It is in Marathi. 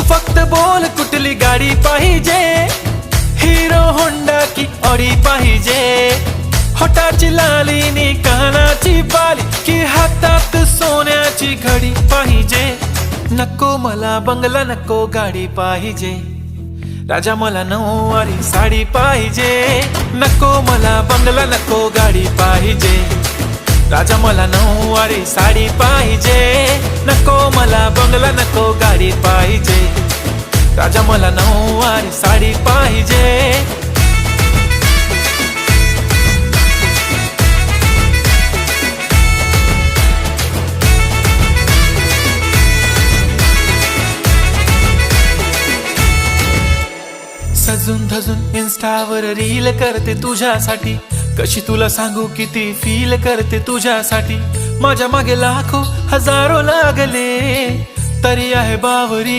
फक्त बोल कुठली गाडी पाहिजे, हिरो होंडा की ऑडी पाहिजे, होटाची लाली नी कानाची बाली की हातात सोन्याची घडी पाहिजे. नको मला बंगला नको गाडी पाहिजे, राजा मला नऊवारी साडी पाहिजे. नको मला बंगला नको गाडी पाहिजे, राजा मला नऊवारी साडी पाहिजे. नको मला बंगला नको गाडी पाहिजे, राजा मला नऊवारी साडी पाहिजे. सजून धजून इन्स्टावर रील करते तुझ्यासाठी, कशी तुला सांगू किती फील करते तुझ्यासाठी. माझ्या मागे लाखो हजारो लागले तरी आहे बावरी